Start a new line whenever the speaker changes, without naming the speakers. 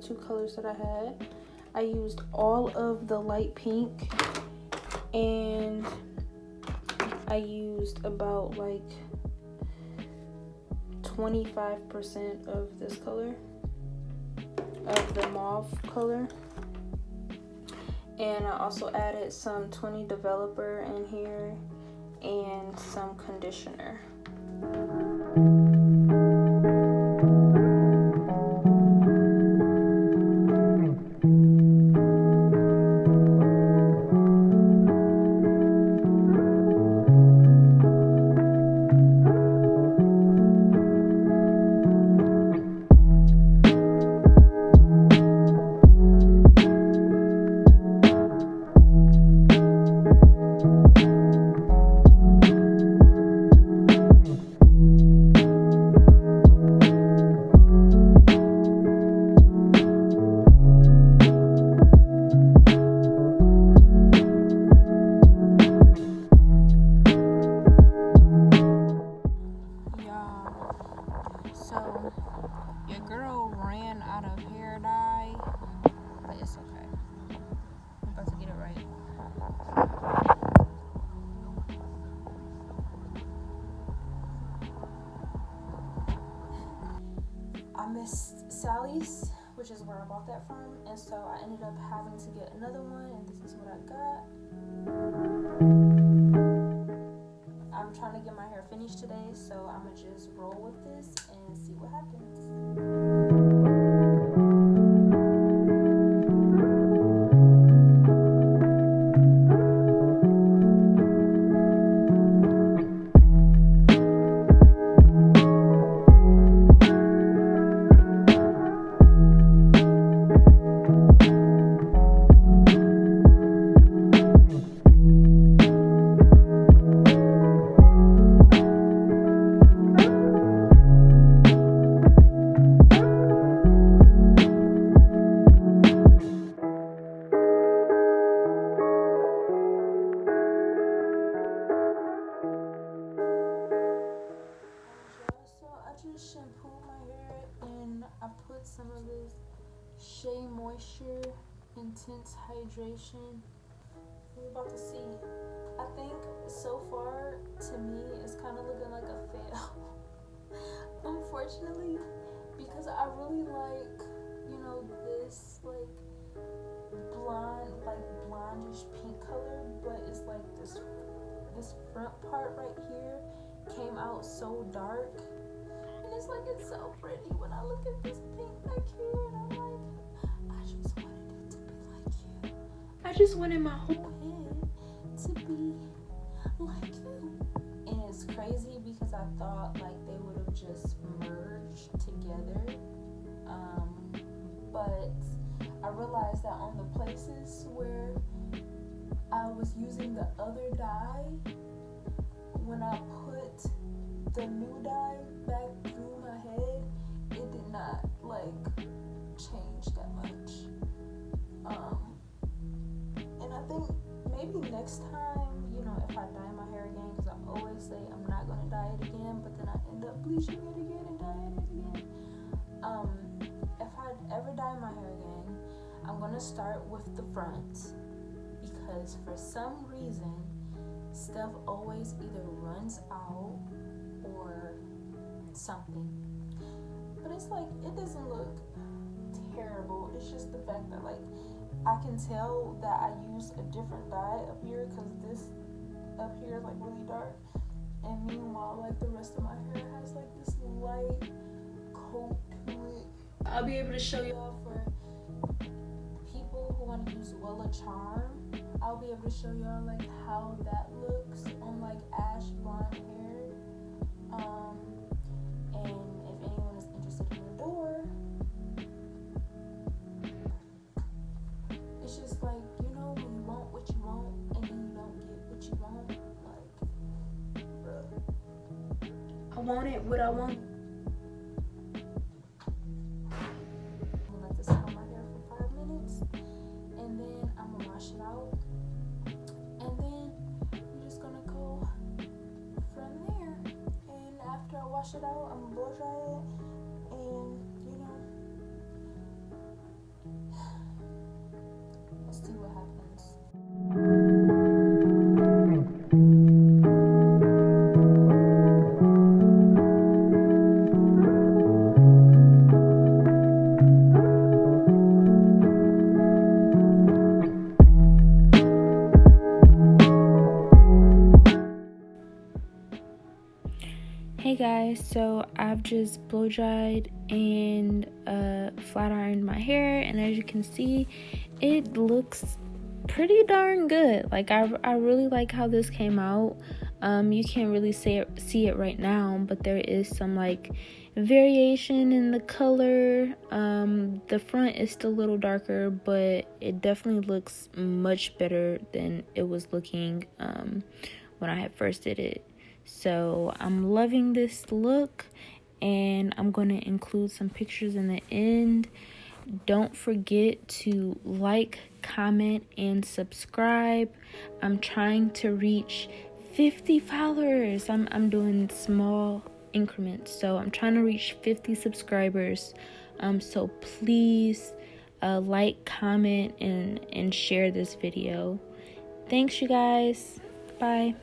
two colors that I had. I used all of the light pink, and I used about like 25% of this color, of the mauve color. And I also added some 20 developer in here and some conditioner. Sally's, which is where I bought that from, and so I ended up having to get another one, and this is what I got. I'm trying to get my hair finished today, so I'm gonna just roll with this and see what happens. Shampooed my hair, and I put some of this Shea Moisture Intense Hydration. We're about to see. I think so far, to me, it's kind of looking like a fail. Unfortunately, because I really like, you know, this like blondish pink color, but it's like this front part right here came out so dark. And it's like, it's so pretty when I look at this pink back here, and I'm like, I just wanted it to be like you. I just wanted my whole head to be like you. And it's crazy because I thought like they would have just merged together. But I realized that on the places where I was using the other dye, when I put the new dye back through my head, it did not like change that much. And I think maybe next time, you know, if I dye my hair again, because I always say I'm not going to dye it again, but then I end up bleaching it again and dyeing it again. If I ever dye my hair again, I'm going to start with the front, because for some reason stuff always either runs out or something. But it's like, it doesn't look terrible. It's just the fact that like I can tell that I use a different dye up here, because this up here is like really dark, and meanwhile like the rest of my hair has like this light coat to it. I'll be able to show y'all for people who want to use Wella Charm. I'll be able to show y'all like how that looks on like ash blonde hair. And if anyone is interested in the door, it's just like, you know, when you want what you want and then you don't get what you want, like, bruh, I wanted what I want. I'm gonna let this sit on my hair for 5 minutes, and then I'm gonna wash it out, and then we're just gonna go from there. And after I wash it out, I'm gonna blow dry it, and you know,
Hey guys, so I've just blow dried and flat ironed my hair, and as you can see, it looks pretty darn good. Like I really like how this came out. You can't really see it right now, but there is some like variation in the color. The front is still a little darker, but it definitely looks much better than it was looking when I had first did it. So I'm loving this look, and I'm going to include some pictures in the end. Don't forget to like, comment, and subscribe. I'm trying to reach 50 followers. I'm doing small increments, so I'm trying to reach 50 subscribers. So please like, comment, and share this video. Thanks, you guys. Bye.